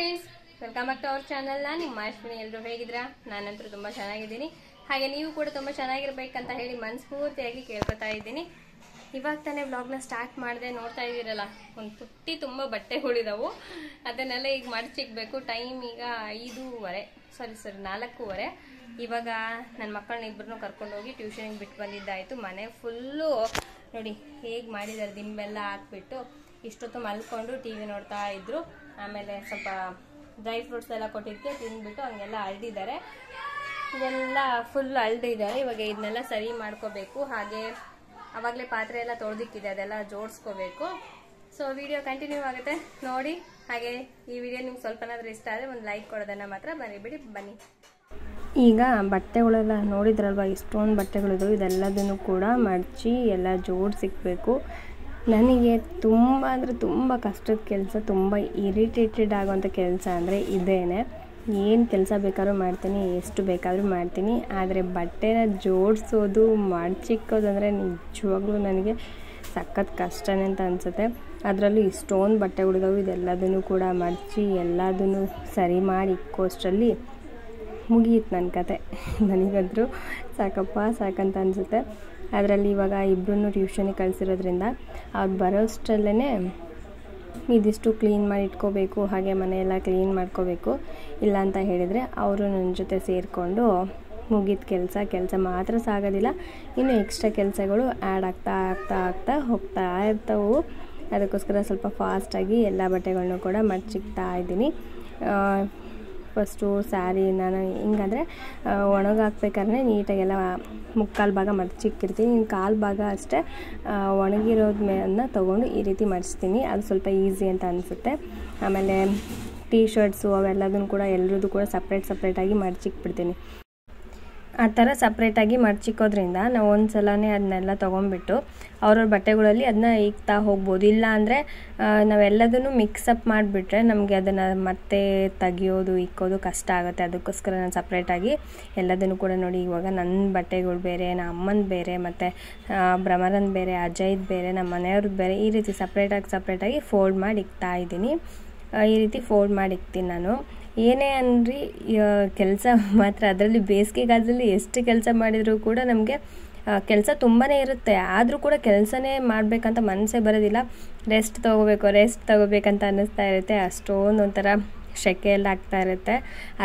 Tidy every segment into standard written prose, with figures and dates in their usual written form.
Friends, welcome back to our channel. ನಿಮ್ಮ ಅಶ್ವಿನಿ. ಎಲ್ಲರೂ ಹೇಗಿದ್ದೀರಾ? ನಾನಂತೂ ತುಂಬ ಚೆನ್ನಾಗಿದ್ದೀನಿ. ಹಾಗೆ ನೀವು ಕೂಡ ತುಂಬ ಚೆನ್ನಾಗಿರ್ಬೇಕಂತ ಹೇಳಿ ಮನಸ್ಫೂರ್ತಿಯಾಗಿ ಕೇಳ್ಕೊತಾ ಇದ್ದೀನಿ. ಇವಾಗ ತಾನೇ ವ್ಲಾಗ್ನ ಸ್ಟಾರ್ಟ್ ಮಾಡಿದೆ. ನೋಡ್ತಾ ಇದ್ದೀರಲ್ಲ, ಒಂದು ಪುಟ್ಟಿ ತುಂಬ ಬಟ್ಟೆಗಳಿದಾವು. ಅದನ್ನೆಲ್ಲ ಈಗ ಮಡಚಿಕ್ಬೇಕು. ಟೈಮ್ ಈಗ 4:15. ಇವಾಗ ನನ್ನ ಮಕ್ಕಳನ್ನ ಇಬ್ಬರನ್ನೂ ಕರ್ಕೊಂಡೋಗಿ ಟ್ಯೂಷನ್ಗೆ ಬಿಟ್ಟು ಬಂದಿದ್ದಾಯಿತು. ಮನೆ ಫುಲ್ಲು ನೋಡಿ ಹೇಗೆ ಮಾಡಿದ್ದಾರೆ. ದಿಂಬೆಲ್ಲ ಹಾಕ್ಬಿಟ್ಟು ಇಷ್ಟೊತ್ತು ಮಲ್ಕೊಂಡು ಟಿ ವಿ ನೋಡ್ತಾ ಇದ್ರು. ಆಮೇಲೆ ಸ್ವಲ್ಪ ಡ್ರೈ ಫ್ರೂಟ್ಸ್ ಎಲ್ಲ ಕೊಟ್ಟಿದ್ದಕ್ಕೆ ತಿಂದ್ಬಿಟ್ಟು ಹಂಗೆಲ್ಲ ಅಳ್ದಿದ್ದಾರೆ. ಇದೆಲ್ಲ ಫುಲ್ ಅಳ್ದಿದ್ದಾರೆ. ಇವಾಗ ಇದನ್ನೆಲ್ಲ ಸರಿ ಮಾಡ್ಕೋಬೇಕು. ಹಾಗೆ ಆವಾಗಲೇ ಪಾತ್ರೆ ಎಲ್ಲ ತೊಳೆದಿಕ್ಕಿದೆ, ಅದೆಲ್ಲ ಜೋಡಿಸ್ಕೋಬೇಕು. ಸೊ ವಿಡಿಯೋ ಕಂಟಿನ್ಯೂ ಆಗುತ್ತೆ ನೋಡಿ. ಹಾಗೆ ಈ ವಿಡಿಯೋ ನಿಮ್ಗೆ ಸ್ವಲ್ಪನಾದ್ರೂ ಇಷ್ಟ ಆದರೆ ಒಂದು ಲೈಕ್ ಕೊಡೋದನ್ನು ಮಾತ್ರ ಮರಿಬೇಡಿ. ಬನ್ನಿ. ಈಗ ಬಟ್ಟೆಗಳೆಲ್ಲ ನೋಡಿದ್ರಲ್ವ, ಇಷ್ಟೊಂದು ಬಟ್ಟೆಗಳಿದ್ದವು. ಇದೆಲ್ಲದನ್ನು ಕೂಡ ಮಡಚಿ ಎಲ್ಲ ಜೋಡಿಸಿಕ್ಬೇಕು. ನನಗೆ ತುಂಬ ಅಂದರೆ ತುಂಬ ಕಷ್ಟದ ಕೆಲಸ, ತುಂಬ ಇರಿಟೇಟೆಡ್ ಆಗೋವಂಥ ಕೆಲಸ ಅಂದರೆ ಇದೇನೆ. ಏನು ಕೆಲಸ ಬೇಕಾದ್ರೂ ಮಾಡ್ತೀನಿ, ಎಷ್ಟು ಬೇಕಾದರೂ ಮಾಡ್ತೀನಿ. ಆದರೆ ಬಟ್ಟೆನ ಜೋಡಿಸೋದು, ಮಡಚಿಕ್ಕೋದು ಅಂದರೆ ನಿಜವಾಗ್ಲೂ ನನಗೆ ಸಖತ್ ಕಷ್ಟನೇ ಅಂತ ಅನಿಸುತ್ತೆ. ಅದರಲ್ಲೂ ಇಷ್ಟೊಂದು ಬಟ್ಟೆಗಳಿದಾವೆ. ಇದೆಲ್ಲದನ್ನು ಕೂಡ ಮಡಚಿ ಎಲ್ಲದನ್ನು ಸರಿ ಮಾಡಿ ಇಕ್ಕೋಷ್ಟರಲ್ಲಿ ಮುಗಿಯಿತು ನನ್ನ ಕತೆ. ನನಗಂತೂ ಸಾಕಂತ ಅನಿಸುತ್ತೆ. ಅದರಲ್ಲಿ ಇವಾಗ ಇಬ್ಬರನ್ನೂ ಟ್ಯೂಷನಿಗೆ ಕಳಿಸಿರೋದ್ರಿಂದ ಅವ್ರು ಬರೋಷ್ಟರಲ್ಲೇ ಇದಿಷ್ಟು ಕ್ಲೀನ್ ಮಾಡಿ ಇಟ್ಕೋಬೇಕು. ಹಾಗೆ ಮನೆಯೆಲ್ಲ ಕ್ಲೀನ್ ಮಾಡ್ಕೋಬೇಕು. ಇಲ್ಲ ಅಂತ ಹೇಳಿದರೆ ಅವರು ನನ್ನ ಜೊತೆ ಸೇರಿಕೊಂಡು ಮುಗಿದ ಕೆಲಸ ಮಾತ್ರ ಸಾಗೋದಿಲ್ಲ, ಇನ್ನು ಎಕ್ಸ್ಟ್ರಾ ಕೆಲಸಗಳು ಆ್ಯಡ್ ಆಗ್ತಾ ಹೋಗ್ತಾ ಇರ್ತವೆ. ಅದಕ್ಕೋಸ್ಕರ ಸ್ವಲ್ಪ ಫಾಸ್ಟಾಗಿ ಎಲ್ಲ ಬಟ್ಟೆಗಳನ್ನೂ ಕೂಡ ಮಡಚಿಕ್ತಾ ಇದ್ದೀನಿ. ಫಸ್ಟು ಸ್ಯಾರಿ ನಾನು ಹಿಂಗಂದರೆ ಒಣಗಾಕ್ಬೇಕಾದ್ರೆ ನೀಟಾಗೆಲ್ಲ ಮುಕ್ಕಾಲು ಭಾಗ ಮಡಚಿಕ್ಕಿರ್ತೀನಿ. ಇನ್ನು ಕಾಲು ಭಾಗ ಅಷ್ಟೇ ಒಣಗಿರೋದನ್ನ ತೊಗೊಂಡು ಈ ರೀತಿ ಮಡಿಸ್ತೀನಿ. ಅದು ಸ್ವಲ್ಪ ಈಸಿ ಅಂತ ಅನಿಸುತ್ತೆ. ಆಮೇಲೆ ಟೀ ಶರ್ಟ್ಸು ಅವೆಲ್ಲದನ್ನು ಕೂಡ ಎಲ್ಲರದ್ದು ಕೂಡ ಸಪ್ರೇಟಾಗಿ ಮಡಚಿಕ್ಬಿಡ್ತೀನಿ. ಆ ಥರ ಸಪ್ರೇಟಾಗಿ ಮಡಚಿಕ್ಕೋದ್ರಿಂದ ನಾವು ಒಂದು ಸಲನೇ ಅದನ್ನೆಲ್ಲ ತೊಗೊಂಡ್ಬಿಟ್ಟು ಅವ್ರವ್ರ ಬಟ್ಟೆಗಳಲ್ಲಿ ಅದನ್ನ ಇಕ್ತಾ ಹೋಗ್ಬೋದು. ಇಲ್ಲ ಅಂದರೆ ನಾವೆಲ್ಲದನ್ನು ಮಿಕ್ಸಪ್ ಮಾಡಿಬಿಟ್ರೆ ನಮಗೆ ಅದನ್ನು ಮತ್ತೆ ತೆಗಿಯೋದು ಇಕ್ಕೋದು ಕಷ್ಟ ಆಗುತ್ತೆ. ಅದಕ್ಕೋಸ್ಕರ ನಾನು ಸಪ್ರೇಟಾಗಿ ಎಲ್ಲದನ್ನು ಕೂಡ ನೋಡಿ, ಇವಾಗ ನನ್ನ ಬಟ್ಟೆಗಳು ಬೇರೆ, ನಮ್ಮ ಅಮ್ಮನ ಬೇರೆ, ಮತ್ತು ಭ್ರಮರನ್ ಬೇರೆ, ಅಜಯ್ದು ಬೇರೆ, ನಮ್ಮ ಮನೆಯವ್ರದ್ದು ಬೇರೆ, ಈ ರೀತಿ ಸಪ್ರೇಟಾಗಿ ಫೋಲ್ಡ್ ಮಾಡಿ ಇಕ್ತಾ ಇದ್ದೀನಿ. ಈ ರೀತಿ ಫೋಲ್ಡ್ ಮಾಡಿ ಇಕ್ತೀನಿ ನಾನು. ಏನೇ ಅಂದ್ರಿ ಕೆಲಸ ಮಾತ್ರ, ಅದರಲ್ಲಿ ಬೇಸಿಗೆಗಾಲದಲ್ಲಿ ಎಷ್ಟು ಕೆಲಸ ಮಾಡಿದರೂ ಕೂಡ ನಮಗೆ ಕೆಲಸ ತುಂಬಾ ಇರುತ್ತೆ. ಆದರೂ ಕೂಡ ಕೆಲಸನೇ ಮಾಡಬೇಕಂತ ಮನಸ್ಸೇ ಬರೋದಿಲ್ಲ. ರೆಸ್ಟ್ ತೊಗೋಬೇಕಂತ ಅನ್ನಿಸ್ತಾ ಇರುತ್ತೆ. ಅಷ್ಟೊಂದು ಒಂಥರ ಸೆಕೆ ಎಲ್ಲ ಆಗ್ತಾ ಇರುತ್ತೆ.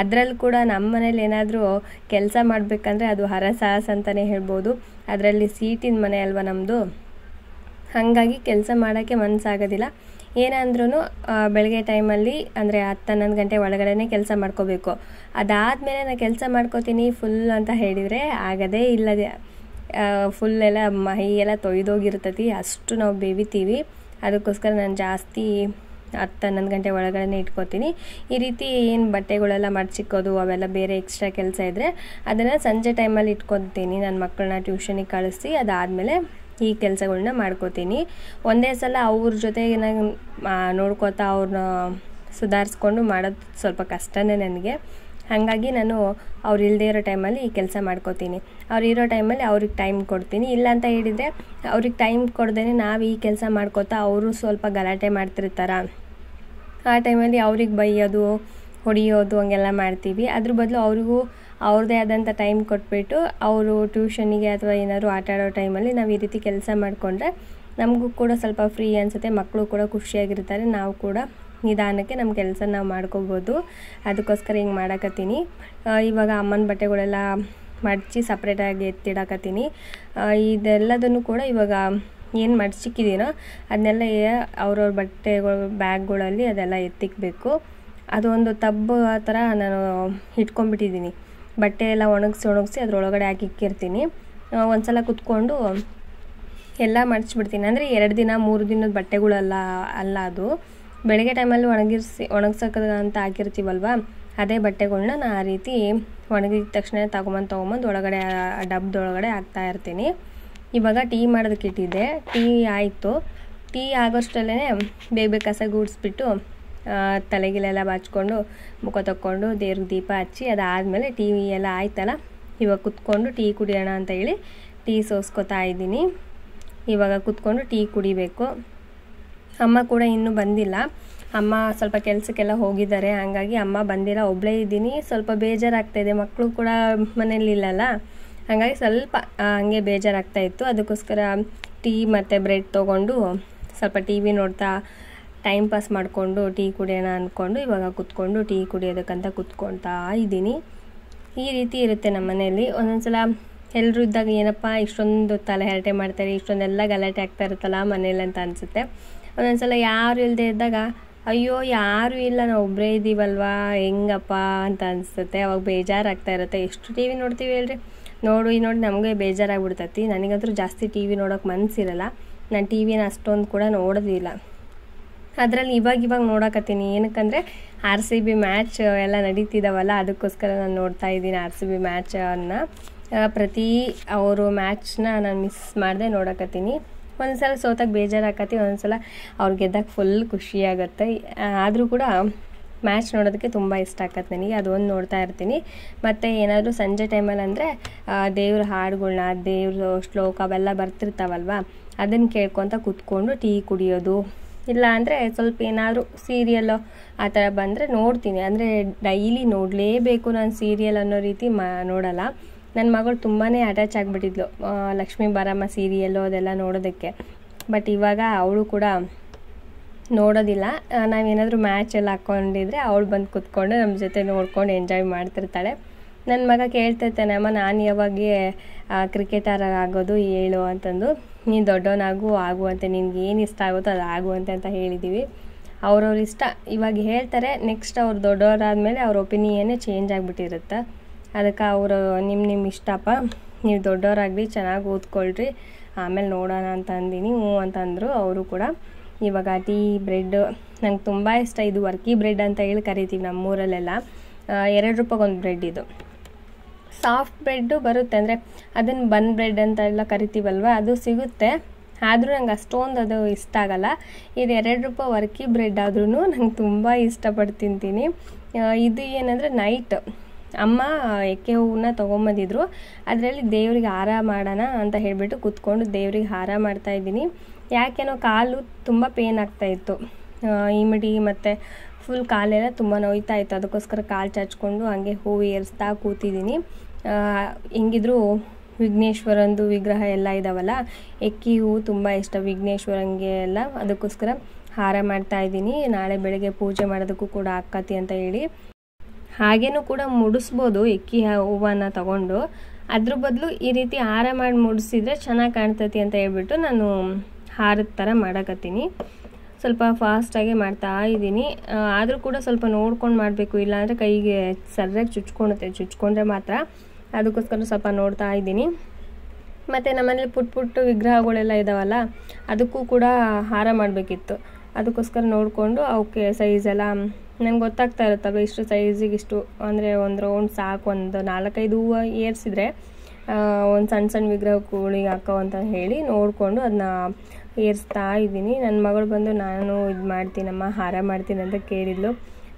ಅದರಲ್ಲಿ ಕೂಡ ನಮ್ಮ ಮನೇಲಿ ಏನಾದರೂ ಕೆಲಸ ಮಾಡಬೇಕಂದ್ರೆ ಅದು ಹರಸಾಹಸ ಅಂತಲೇ ಹೇಳ್ಬೋದು. ಅದರಲ್ಲಿ ಸೀಟಿನ ಮನೆ ಅಲ್ವಾ ನಮ್ಮದು, ಹಾಗಾಗಿ ಕೆಲಸ ಮಾಡೋಕ್ಕೆ ಮನಸ್ಸಾಗೋದಿಲ್ಲ. ಏನಂದ್ರೂ ಬೆಳಗ್ಗೆ ಟೈಮಲ್ಲಿ ಅಂದರೆ 10-11 ಗಂಟೆ ಒಳಗಡೆ ಕೆಲಸ ಮಾಡ್ಕೋಬೇಕು. ಅದಾದಮೇಲೆ ನಾನು ಕೆಲಸ ಮಾಡ್ಕೋತೀನಿ ಫುಲ್ ಅಂತ ಹೇಳಿದರೆ ಆಗೋದೇ ಇಲ್ಲ. ಫುಲ್ಲೆಲ್ಲ ಮೈ ಎಲ್ಲ ತೊಯ್ದೋಗಿರ್ತೈತಿ, ಅಷ್ಟು ನಾವು ಬೇವಿತೀವಿ. ಅದಕ್ಕೋಸ್ಕರ ನಾನು ಜಾಸ್ತಿ 10-11 ಗಂಟೆ ಒಳಗಡೆ ಇಟ್ಕೋತೀನಿ. ಈ ರೀತಿ ಏನು ಬಟ್ಟೆಗಳೆಲ್ಲ ಮಡಚಿಕ್ಕೋದು ಅವೆಲ್ಲ ಬೇರೆ ಎಕ್ಸ್ಟ್ರಾ ಕೆಲಸ ಇದ್ದರೆ ಅದನ್ನು ಸಂಜೆ ಟೈಮಲ್ಲಿ ಇಟ್ಕೊತೀನಿ. ನನ್ನ ಮಕ್ಕಳನ್ನ ಟ್ಯೂಷನಿಗೆ ಕಳಿಸಿ ಅದಾದಮೇಲೆ ಈ ಕೆಲಸಗಳನ್ನ ಮಾಡ್ಕೋತೀನಿ. ಒಂದೇ ಸಲ ಅವ್ರ ಜೊತೆಗೆ ನಾನು ನೋಡ್ಕೋತಾ ಅವ್ರನ್ನ ಸುಧಾರಿಸ್ಕೊಂಡು ಮಾಡೋದು ಸ್ವಲ್ಪ ಕಷ್ಟನೇ ನನಗೆ. ಹಾಗಾಗಿ ನಾನು ಅವ್ರು ಇಲ್ಲದೇ ಇರೋ ಟೈಮಲ್ಲಿ ಈ ಕೆಲಸ ಮಾಡ್ಕೋತೀನಿ. ಅವ್ರು ಇರೋ ಟೈಮಲ್ಲಿ ಅವ್ರಿಗೆ ಟೈಮ್ ಕೊಡ್ತೀನಿ. ಇಲ್ಲ ಅಂತ ಹೇಳಿದರೆ ಅವ್ರಿಗೆ ಟೈಮ್ ಕೊಡ್ದೇ ನಾವು ಈ ಕೆಲಸ ಮಾಡ್ಕೋತಾ ಅವರು ಸ್ವಲ್ಪ ಗಲಾಟೆ ಮಾಡ್ತಿರ್ತಾರೆ. ಆ ಟೈಮಲ್ಲಿ ಅವ್ರಿಗೆ ಬೈಯೋದು, ಹೊಡೆಯೋದು ಹಂಗೆಲ್ಲ ಮಾಡ್ತೀವಿ. ಅದ್ರ ಬದಲು ಅವ್ರಿಗೂ ಅವ್ರದ್ದೇ ಆದಂಥ ಟೈಮ್ ಕೊಟ್ಬಿಟ್ಟು ಅವರು ಟ್ಯೂಷನಿಗೆ ಅಥವಾ ಏನಾದರೂ ಆಟ ಆಡೋ ಟೈಮಲ್ಲಿ ನಾವು ಈ ರೀತಿ ಕೆಲಸ ಮಾಡಿಕೊಂಡ್ರೆ ನಮಗೂ ಕೂಡ ಸ್ವಲ್ಪ ಫ್ರೀ ಅನಿಸುತ್ತೆ. ಮಕ್ಕಳು ಕೂಡ ಖುಷಿಯಾಗಿರ್ತಾರೆ, ನಾವು ಕೂಡ ನಿಧಾನಕ್ಕೆ ನಮ್ಮ ಕೆಲಸ ನಾವು ಮಾಡ್ಕೋಬೋದು. ಅದಕ್ಕೋಸ್ಕರ ಹಿಂಗೆ ಮಾಡಕತ್ತೀನಿ. ಇವಾಗ ಅಮ್ಮನ ಬಟ್ಟೆಗಳೆಲ್ಲ ಮಡಚಿ ಸಪ್ರೇಟಾಗಿ ಎತ್ತಿಡಕತ್ತೀನಿ. ಇದೆಲ್ಲದನ್ನು ಕೂಡ ಇವಾಗ ಏನು ಮಡಚಿಕ್ಕಿದ್ದೀನೋ ಅದನ್ನೆಲ್ಲ ಅವ್ರವ್ರ ಬಟ್ಟೆಗಳು ಬ್ಯಾಗ್ಗಳಲ್ಲಿ ಅದೆಲ್ಲ ಎತ್ತಿಕ್ಬೇಕು. ಅದೊಂದು ಟಬ್ ಆ ಥರ ನಾನು ಇಟ್ಕೊಂಡ್ಬಿಟ್ಟಿದ್ದೀನಿ. ಬಟ್ಟೆ ಎಲ್ಲ ಒಣಗಿಸಿ ಅದರೊಳಗಡೆ ಹಾಕಿಕ್ಕಿರ್ತೀನಿ. ಒಂದು ಸಲ ಕುತ್ಕೊಂಡು ಎಲ್ಲ ಮಡಚಿಬಿಡ್ತೀನಿ. ಅಂದರೆ 2 ದಿನ 3 ದಿನದ ಬಟ್ಟೆಗಳೆಲ್ಲ ಅಲ್ಲ, ಅದು ಬೆಳಗ್ಗೆ ಟೈಮಲ್ಲಿ ಒಣಗ್ಸೋಕ್ಕಂತ ಹಾಕಿರ್ತೀವಲ್ವ, ಅದೇ ಬಟ್ಟೆಗಳ್ನ ನಾನು ಆ ರೀತಿ ಒಣಗಿದ ತಕ್ಷಣ ತೊಗೊಂಬಂದು ಒಳಗಡೆ ಡಬ್ಬದೊಳಗಡೆ ಹಾಕ್ತಾ ಇರ್ತೀನಿ. ಇವಾಗ ಟೀ ಮಾಡೋದಕ್ಕೆ ಇಟ್ಟಿದ್ದೆ. ಟೀ ಆಯಿತು. ಟೀ ಆಗೋಷ್ಟರಲ್ಲೇ ಬೇಗ ಕಸ ಗೂಡಿಸ್ಬಿಟ್ಟು ತಲೆಗಿಲೆಲ್ಲ ಬಾಚ್ಕೊಂಡು ಮುಖ ತಕ್ಕೊಂಡು ದೇವ್ರಿಗೆ ದೀಪ ಹಚ್ಚಿ ಅದಾದಮೇಲೆ ಟೀ ಎಲ್ಲ ಆಯ್ತಲ್ಲ, ಇವಾಗ ಕುತ್ಕೊಂಡು ಟೀ ಕುಡಿಯೋಣ ಅಂತ ಹೇಳಿ ಟೀ ಸೋಸ್ಕೊತಾ ಇದ್ದೀನಿ. ಇವಾಗ ಕುತ್ಕೊಂಡು ಟೀ ಕುಡಿಬೇಕು. ಅಮ್ಮ ಕೂಡ ಇನ್ನೂ ಬಂದಿಲ್ಲ. ಅಮ್ಮ ಸ್ವಲ್ಪ ಕೆಲಸಕ್ಕೆಲ್ಲ ಹೋಗಿದ್ದಾರೆ, ಹಾಗಾಗಿ ಅಮ್ಮ ಬಂದಿಲ್ಲ, ಒಬ್ಬಳೇ ಇದ್ದೀನಿ. ಸ್ವಲ್ಪ ಬೇಜಾರಾಗ್ತಾಯಿದೆ, ಮಕ್ಕಳು ಕೂಡ ಮನೇಲಿಲ್ಲಲ್ಲ, ಹಾಗಾಗಿ ಸ್ವಲ್ಪ ಹಂಗೆ ಬೇಜಾರಾಗ್ತಾಯಿತ್ತು. ಅದಕ್ಕೋಸ್ಕರ ಟೀ ಮತ್ತು ಬ್ರೆಡ್ ತೊಗೊಂಡು ಸ್ವಲ್ಪ ಟಿ ವಿ ನೋಡ್ತಾ ಟೈಮ್ ಪಾಸ್ ಮಾಡಿಕೊಂಡು ಟೀ ಕುಡಿಯೋಣ ಅಂದ್ಕೊಂಡು ಇವಾಗ ಕುತ್ಕೊಂಡು ಟೀ ಕುಡಿಯೋದಕ್ಕಂತ ಕುತ್ಕೊಳ್ತಾ ಇದ್ದೀನಿ. ಈ ರೀತಿ ಇರುತ್ತೆ ನಮ್ಮ ಮನೆಯಲ್ಲಿ. ಒಂದೊಂದ್ಸಲ ಎಲ್ಲರೂ ಇದ್ದಾಗ ಏನಪ್ಪ ಇಷ್ಟೊಂದು ತಲೆ ಹರಟೆ ಮಾಡ್ತಾರೆ, ಇಷ್ಟೊಂದೆಲ್ಲ ಗಲಾಟೆ ಆಗ್ತಾ ಇರುತ್ತಲ್ಲ ಮನೇಲಿ ಅಂತ ಅನಿಸುತ್ತೆ. ಒಂದೊಂದ್ಸಲ ಯಾರು ಇಲ್ಲದೆ ಇದ್ದಾಗ ಅಯ್ಯೋ ಯಾರೂ ಇಲ್ಲ, ನಾವು ಒಬ್ಬರೇ ಇದ್ದೀವಲ್ವಾ ಹೆಂಗಪ್ಪ ಅಂತ ಅನಿಸುತ್ತೆ. ಅವಾಗ ಬೇಜಾರಾಗ್ತಾ ಇರುತ್ತೆ. ಎಷ್ಟು ಟಿ ವಿ ನೋಡ್ತೀವಿ ಹೇಳ್ರಿ, ನೋಡಿ ನಮಗೆ ಬೇಜಾರಾಗ್ಬಿಡ್ತೈತಿ. ನನಗಂತೂ ಜಾಸ್ತಿ ಟಿ ವಿ ನೋಡೋಕೆ ಮನಸ್ಸಿರಲ್ಲ. ನಾನು ಟಿ ವಿನ ಅಷ್ಟೊಂದು ಕೂಡ ನೋಡೋದಿಲ್ಲ. ಅದರಲ್ಲಿ ಇವಾಗ ನೋಡಕತ್ತೀನಿ, ಏನಕ್ಕಂದರೆ RCB ಮ್ಯಾಚ್ ಎಲ್ಲ ನಡೀತಿದ್ದಾವಲ್ಲ, ಅದಕ್ಕೋಸ್ಕರ ನಾನು ನೋಡ್ತಾ ಇದ್ದೀನಿ RCB ಮ್ಯಾಚನ್ನು. ಪ್ರತಿ ಅವರು ಮ್ಯಾಚ್ನ ನಾನು ಮಿಸ್ ಮಾಡದೆ ನೋಡಕತ್ತೀನಿ. ಒಂದ್ಸಲ ಸೋತಾಗ ಬೇಜಾರಾಗತ್ತಿ, ಒಂದೊಂದ್ಸಲ ಅವ್ರು ಗೆದ್ದಾಗ ಫುಲ್ ಖುಷಿಯಾಗುತ್ತೆ. ಆದರೂ ಕೂಡ ಮ್ಯಾಚ್ ನೋಡೋದಕ್ಕೆ ತುಂಬ ಇಷ್ಟ ಆಗತ್ತೆ ನನಗೆ, ಅದೊಂದು ನೋಡ್ತಾ ಇರ್ತೀನಿ. ಮತ್ತು ಏನಾದರೂ ಸಂಜೆ ಟೈಮಲ್ಲಿ ಅಂದರೆ ದೇವ್ರ ಹಾಡುಗಳ್ನ, ದೇವ್ರ ಶ್ಲೋಕ ಅವೆಲ್ಲ ಬರ್ತಿರ್ತಾವಲ್ವ, ಅದನ್ನು ಕೇಳ್ಕೊತ ಕೂತ್ಕೊಂಡು ಟೀ ಕುಡಿಯೋದು. ಇಲ್ಲ ಅಂದರೆ ಸ್ವಲ್ಪ ಏನಾದರೂ ಸೀರಿಯಲ್ಲು ಆ ಥರ ಬಂದರೆ ನೋಡ್ತೀನಿ. ಅಂದರೆ ಡೈಲಿ ನೋಡಲೇಬೇಕು ನಾನು ಸೀರಿಯಲ್ ಅನ್ನೋ ರೀತಿ ನೋಡಲ್ಲ. ನನ್ನ ಮಗಳು ತುಂಬಾ ಅಟ್ಯಾಚ್ ಆಗಿಬಿಟ್ಟಿದ್ಲು ಲಕ್ಷ್ಮೀ ಬಾರಮ್ಮ ಸೀರಿಯಲ್ಲು ಅದೆಲ್ಲ ನೋಡೋದಕ್ಕೆ. ಬಟ್ ಇವಾಗ ಅವಳು ಕೂಡ ನೋಡೋದಿಲ್ಲ. ನಾವೇನಾದರೂ ಮ್ಯಾಚ್ ಎಲ್ಲ ಹಾಕ್ಕೊಂಡಿದ್ರೆ ಅವಳು ಬಂದು ಕೂತ್ಕೊಂಡು ನಮ್ಮ ಜೊತೆ ನೋಡ್ಕೊಂಡು ಎಂಜಾಯ್ ಮಾಡ್ತಿರ್ತಾಳೆ. ನನ್ನ ಮಗ ಕೇಳ್ತಿರ್ತಾನೆ, ಅಮ್ಮ ನಾನು ಯಾವಾಗೆ ಕ್ರಿಕೆಟರ್ ಆಗೋದು ಹೇಳು ಅಂತಂದು. ನೀನು ದೊಡ್ಡವನಾಗು ಆಗುವಂತೆ, ನಿನ್ಗೆ ಏನು ಇಷ್ಟ ಆಗುತ್ತೋ ಅದು ಆಗುವಂತೆ ಅಂತ ಹೇಳಿದ್ದೀವಿ. ಅವ್ರವ್ರ ಇಷ್ಟ ಇವಾಗ ಹೇಳ್ತಾರೆ, ನೆಕ್ಸ್ಟ್ ಅವ್ರು ದೊಡ್ಡವರಾದ್ಮೇಲೆ ಅವ್ರ ಒಪಿನಿಯನ್ನೇ ಚೇಂಜ್ ಆಗಿಬಿಟ್ಟಿರುತ್ತೆ. ಅದಕ್ಕೆ ಅವರು ನಿಮ್ಮ ಇಷ್ಟಪ್ಪ, ನೀವು ದೊಡ್ಡವರಾಗ್ರಿ, ಚೆನ್ನಾಗಿ ಓದ್ಕೊಳ್ರಿ, ಆಮೇಲೆ ನೋಡೋಣ ಅಂತ ಅಂದಿನಿ. ಹ್ಞೂ ಅಂತಂದರು ಅವರು ಕೂಡ. ಇವಾಗ ಟೀ ಬ್ರೆಡ್ ನಂಗೆ ತುಂಬ ಇಷ್ಟ. ಇದು ವರ್ಕಿ ಬ್ರೆಡ್ ಅಂತ ಹೇಳಿ ಕರಿತೀವಿ ನಮ್ಮೂರಲ್ಲೆಲ್ಲ. 2 ರೂಪಾಯಿಗೆ ಒಂದು ಬ್ರೆಡ್. ಇದು ಸಾಫ್ಟ್ ಬ್ರೆಡ್ಡು ಬರುತ್ತೆ, ಅಂದರೆ ಅದನ್ನು ಬನ್ ಬ್ರೆಡ್ ಅಂತ ಎಲ್ಲ ಕರಿತೀವಲ್ವ, ಅದು ಸಿಗುತ್ತೆ. ಆದರೂ ನಂಗೆ ಅಷ್ಟೊಂದು ಅದು ಇಷ್ಟ ಆಗಲ್ಲ. ಇದು 2 ರೂಪಾಯಿ ವರ್ಕಿ ಬ್ರೆಡ್ ಆದ್ರೂ ನಂಗೆ ತುಂಬ ಇಷ್ಟಪಟ್ಟು ತಿಂತೀನಿ. ಇದು ಏನಂದರೆ ನೈಟ್ ಅಮ್ಮ ಎಕ್ಕೆ ಹೂವನ್ನ ತೊಗೊಂಬಂದಿದ್ರು, ಅದರಲ್ಲಿ ದೇವ್ರಿಗೆ ಹಾರ ಮಾಡೋಣ ಅಂತ ಹೇಳಿಬಿಟ್ಟು ಕೂತ್ಕೊಂಡು ದೇವ್ರಿಗೆ ಹಾರ ಮಾಡ್ತಾಯಿದ್ದೀನಿ. ಯಾಕೆನೋ ಕಾಲು ತುಂಬ ಪೇನ್ ಆಗ್ತಾಯಿತ್ತು, ಇಮಿಡಿ ಮತ್ತು ಫುಲ್ ಕಾಲೆಲ್ಲ ತುಂಬ ನೋಯ್ತಾ ಇತ್ತು. ಅದಕ್ಕೋಸ್ಕರ ಕಾಲು ಚಾಚ್ಕೊಂಡು ಹಂಗೆ ಹೂವು ಏರಿಸ್ತಾ ಕೂತಿದ್ದೀನಿ. ಹೆಂಗಿದ್ರು ವಿಘ್ನೇಶ್ವರಂದು ವಿಗ್ರಹ ಎಲ್ಲ ಇದ್ದಾವಲ್ಲ, ಎಕ್ಕಿ ಹೂವು ತುಂಬ ಇಷ್ಟ ವಿಘ್ನೇಶ್ವರಂಗೆ ಎಲ್ಲ, ಅದಕ್ಕೋಸ್ಕರ ಹಾರ ಮಾಡ್ತಾಯಿದ್ದೀನಿ. ನಾಳೆ ಬೆಳಗ್ಗೆ ಪೂಜೆ ಮಾಡೋದಕ್ಕೂ ಕೂಡ ಆಕ್ಕತಿ ಅಂತ ಹೇಳಿ. ಹಾಗೇನೂ ಕೂಡ ಮುಡಿಸ್ಬೋದು ಎಕ್ಕಿ ಹೂವನ್ನು ತಗೊಂಡು, ಅದ್ರ ಬದಲು ಈ ರೀತಿ ಹಾರ ಮಾಡಿ ಮುಡಿಸಿದ್ರೆ ಚೆನ್ನಾಗಿ ಕಾಣ್ತೈತಿ ಅಂತ ಹೇಳ್ಬಿಟ್ಟು ನಾನು ಹಾರದ ಥರ ಮಾಡಕತ್ತೀನಿ. ಸ್ವಲ್ಪ ಫಾಸ್ಟಾಗಿ ಮಾಡ್ತಾ ಇದ್ದೀನಿ. ಆದರೂ ಕೂಡ ಸ್ವಲ್ಪ ನೋಡ್ಕೊಂಡು ಮಾಡಬೇಕು, ಇಲ್ಲಾಂದರೆ ಕೈಗೆ ಸರಿಯಾಗಿ ಚುಚ್ಕೊಂಡ್ರೆ ಮಾತ್ರ. ಅದಕ್ಕೋಸ್ಕರ ಸ್ವಲ್ಪ ನೋಡ್ತಾ ಇದ್ದೀನಿ. ಮತ್ತು ನಮ್ಮನೇಲಿ ಪುಟ್ಟ ವಿಗ್ರಹಗಳೆಲ್ಲ ಇದ್ದಾವಲ್ಲ, ಅದಕ್ಕೂ ಕೂಡ ಹಾರ ಮಾಡಬೇಕಿತ್ತು. ಅದಕ್ಕೋಸ್ಕರ ನೋಡಿಕೊಂಡು ಅವಕ್ಕೆ ಸೈಜೆಲ್ಲ ನಂಗೆ ಗೊತ್ತಾಗ್ತಾ ಇರುತ್ತಲ್ವ, ಇಷ್ಟು ಸೈಜಿಗೆ ಇಷ್ಟು ಅಂದರೆ ಒಂದು ರೌಂಡ್ ಸಾಕು. ಒಂದು 4-5 ಹೂವು ಏರಿಸಿದ್ರೆ ಒಂದು ಸಣ್ಣ ವಿಗ್ರಹಗಳಿಗೆ ಹಾಕೋ ಅಂತ ಹೇಳಿ ನೋಡಿಕೊಂಡು ಅದನ್ನ ಏರಿಸ್ತಾ ಇದ್ದೀನಿ. ನನ್ನ ಮಗಳು ಬಂದು ನಾನು ಇದು ಮಾಡ್ತೀನಮ್ಮ, ಹಾರ ಮಾಡ್ತೀನಿ ಅಂತ ಕೇಳಿದ್ಲು.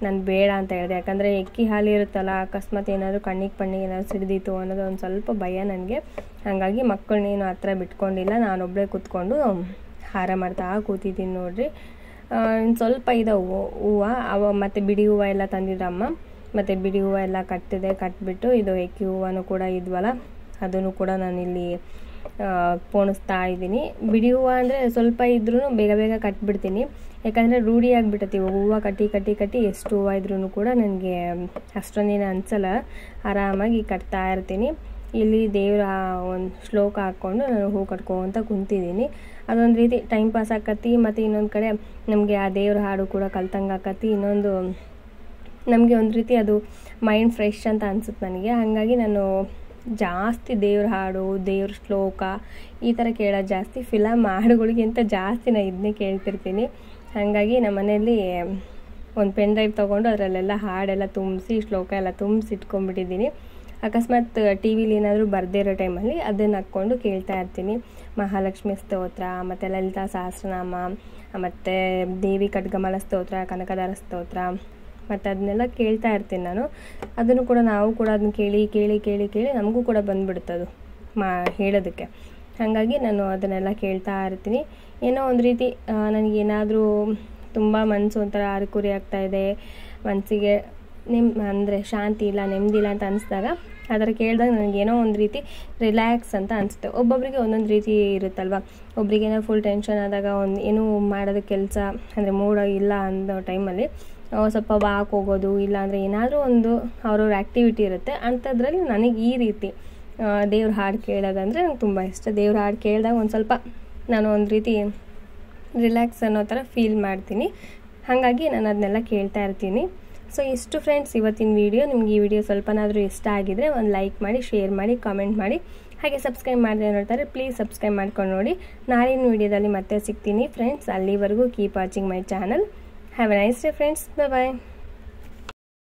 ನಾನು ಬೇಡ ಅಂತ ಹೇಳಿದೆ, ಯಾಕಂದರೆ ಎಕ್ಕಿ ಹಾಲು ಇರುತ್ತಲ್ಲ, ಅಕಸ್ಮಾತ್ ಏನಾದರೂ ಕಣ್ಣಿಗೆ ಏನಾದರೂ ಸಿಡಿದಿತ್ತು ಅನ್ನೋದು ಒಂದು ಸ್ವಲ್ಪ ಭಯ ನನಗೆ. ಹಾಗಾಗಿ ಮಕ್ಕಳನ್ನೇನು ಹತ್ರ ಬಿಟ್ಕೊಂಡಿಲ್ಲ, ನಾನೊಬ್ಬಳೇ ಕೂತ್ಕೊಂಡು ಹಾರ ಮಾಡ್ತಾ ಕೂತಿದ್ದೀನಿ ನೋಡಿರಿ. ಇನ್ನು ಸ್ವಲ್ಪ ಇದಾವೆ ಹೂವು, ಮತ್ತು ಬಿಡಿ ಹೂವು ಎಲ್ಲ ತಂದಿದ್ರಮ್ಮ, ಮತ್ತು ಬಿಡಿ ಹೂವು ಎಲ್ಲ ಕಟ್ಬಿಟ್ಟು ಇದು ಎಕ್ಕಿ ಹೂವನ್ನು ಕೂಡ ಇದ್ವಲ್ಲ, ಅದನ್ನು ಕೂಡ ನಾನಿಲ್ಲಿ ಪೋಣಿಸ್ತಾ ಇದ್ದೀನಿ. ಬಿಡಿ ಹೂವು ಅಂದರೆ ಸ್ವಲ್ಪ ಇದ್ರೂ ಬೇಗ ಕಟ್ಬಿಡ್ತೀನಿ, ಯಾಕಂದರೆ ರೂಢಿ ಆಗಿಬಿಟ್ಟತಿ. ಹೂವು ಕಟ್ಟಿ ಎಷ್ಟು ಹೂವು ಇದ್ರೂ ಕೂಡ ನನಗೆ ಅಷ್ಟೊಂದೇನು ಅನಿಸಲ್ಲ, ಆರಾಮಾಗಿ ಕಟ್ತಾ ಇರ್ತೀನಿ. ಇಲ್ಲಿ ದೇವರ ಒಂದು ಶ್ಲೋಕ ಹಾಕ್ಕೊಂಡು ನಾನು ಹೂ ಕಟ್ಕೊಂತ ಕುಂತಿದ್ದೀನಿ. ಅದೊಂದು ರೀತಿ ಟೈಮ್ ಪಾಸ್ ಆಕತಿ. ಮತ್ತು ಇನ್ನೊಂದು ಕಡೆ ನಮಗೆ ಆ ದೇವ್ರ ಹಾಡು ಕೂಡ ಕಲ್ತಂಗೆ ಆಕತಿ. ಇನ್ನೊಂದು ನಮಗೆ ಒಂದು ರೀತಿ ಅದು ಮೈಂಡ್ ಫ್ರೆಶ್ ಅಂತ ಅನಿಸುತ್ತೆ ನನಗೆ. ಹಾಗಾಗಿ ನಾನು ಜಾಸ್ತಿ ದೇವ್ರ ಹಾಡು, ದೇವ್ರ ಶ್ಲೋಕ ಈ ಥರ ಕೇಳೋದು ಜಾಸ್ತಿ. ಫಿಲಮ್ ಹಾಡುಗಳಿಗಿಂತ ಜಾಸ್ತಿ ನಾನು ಇದನ್ನೇ ಕೇಳ್ತಿರ್ತೀನಿ. ಹಾಗಾಗಿ ನಮ್ಮ ಮನೆಯಲ್ಲಿ ಒಂದು ಪೆನ್ ಡ್ರೈವ್ ತೊಗೊಂಡು ಅದರಲ್ಲೆಲ್ಲ ಹಾಡೆಲ್ಲ ತುಂಬಿಸಿ ಶ್ಲೋಕ ಎಲ್ಲ ತುಂಬಿಸಿ ಇಟ್ಕೊಂಡ್ಬಿಟ್ಟಿದ್ದೀನಿ. ಅಕಸ್ಮಾತ್ ಟಿ ವಿಲಿ ಏನಾದರೂ ಬರದೇ ಇರೋ ಟೈಮಲ್ಲಿ ಅದನ್ನು ಹಾಕ್ಕೊಂಡು ಕೇಳ್ತಾ ಇರ್ತೀನಿ. ಮಹಾಲಕ್ಷ್ಮಿ ಸ್ತೋತ್ರ, ಮತ್ತು ಲಲಿತಾ ಸಹಸ್ರನಾಮ, ಮತ್ತು ದೇವಿ ಖಡ್ಗಮಾಲ ಸ್ತೋತ್ರ, ಕನಕದಾರ ಸ್ತೋತ್ರ, ಮತ್ತು ಅದನ್ನೆಲ್ಲ ಕೇಳ್ತಾ ಇರ್ತೀನಿ ನಾನು. ಅದನ್ನು ಕೂಡ ನಾವು ಕೂಡ ಅದನ್ನ ಕೇಳಿ ನಮಗೂ ಕೂಡ ಬಂದುಬಿಡ್ತದು ಹೇಳೋದಕ್ಕೆ. ಹಾಗಾಗಿ ನಾನು ಅದನ್ನೆಲ್ಲ ಕೇಳ್ತಾ ಇರ್ತೀನಿ. ಏನೋ ಒಂದು ರೀತಿ ನನಗೇನಾದರೂ ತುಂಬ ಮನಸ್ಸು ಒಂಥರ ಆರುಕುರಿ ಆಗ್ತಾಯಿದೆ, ಮನಸ್ಸಿಗೆ ಅಂದರೆ ಶಾಂತಿ ಇಲ್ಲ, ನೆಮ್ಮದಿ ಇಲ್ಲ ಅಂತ ಅನಿಸಿದಾಗ ಆ ಥರ ಕೇಳಿದಾಗ ನನಗೇನೋ ಒಂದು ರೀತಿ ರಿಲ್ಯಾಕ್ಸ್ ಅಂತ ಅನಿಸುತ್ತೆ. ಒಬ್ಬೊಬ್ಬರಿಗೆ ಒಂದೊಂದು ರೀತಿ ಇರುತ್ತಲ್ವ. ಒಬ್ರಿಗೇನೋ ಫುಲ್ ಟೆನ್ಷನ್ ಆದಾಗ ಏನೂ ಮಾಡೋದು ಕೆಲಸ ಅಂದರೆ ಮೂಡ ಇಲ್ಲ ಅನ್ನೋ ಟೈಮಲ್ಲಿ ಸ್ವಲ್ಪ ವಾಕ್ ಹೋಗೋದು, ಇಲ್ಲಾಂದರೆ ಏನಾದರೂ ಒಂದು ಅವ್ರವ್ರ ಆ್ಯಕ್ಟಿವಿಟಿ ಇರುತ್ತೆ. ಅಂಥದ್ರಲ್ಲಿ ನನಗೆ ಈ ರೀತಿ ದೇವ್ರ ಹಾಡು ಕೇಳೋದಂದರೆ ನಂಗೆ ತುಂಬ ಇಷ್ಟ. ದೇವ್ರ ಹಾಡು ಕೇಳಿದಾಗ ಒಂದು ಸ್ವಲ್ಪ ನಾನು ಒಂದು ರೀತಿ ರಿಲ್ಯಾಕ್ಸ್ ಅನ್ನೋ ಥರ ಫೀಲ್ ಮಾಡ್ತೀನಿ. ಹಾಗಾಗಿ ನಾನು ಅದನ್ನೆಲ್ಲ ಕೇಳ್ತಾ ಇರ್ತೀನಿ. ಸೊ ಇಷ್ಟು ಫ್ರೆಂಡ್ಸ್ ಇವತ್ತಿನ ವಿಡಿಯೋ. ನಿಮ್ಗೆ ಈ ವಿಡಿಯೋ ಸ್ವಲ್ಪನಾದರೂ ಇಷ್ಟ ಆಗಿದರೆ ಒಂದು ಲೈಕ್ ಮಾಡಿ, ಶೇರ್ ಮಾಡಿ, ಕಾಮೆಂಟ್ ಮಾಡಿ, ಹಾಗೆ ಸಬ್ಸ್ಕ್ರೈಬ್ ಮಾಡಿದ್ರೆ ನೋಡ್ತಾರೆ ಪ್ಲೀಸ್ ಸಬ್ಸ್ಕ್ರೈಬ್ ಮಾಡ್ಕೊಂಡು ನೋಡಿ. ನಾಳಿನ ವಿಡಿಯೋದಲ್ಲಿ ಮತ್ತೆ ಸಿಗ್ತೀನಿ ಫ್ರೆಂಡ್ಸ್. ಅಲ್ಲಿವರೆಗೂ keep watching my channel. Have a nice day friends. Bye.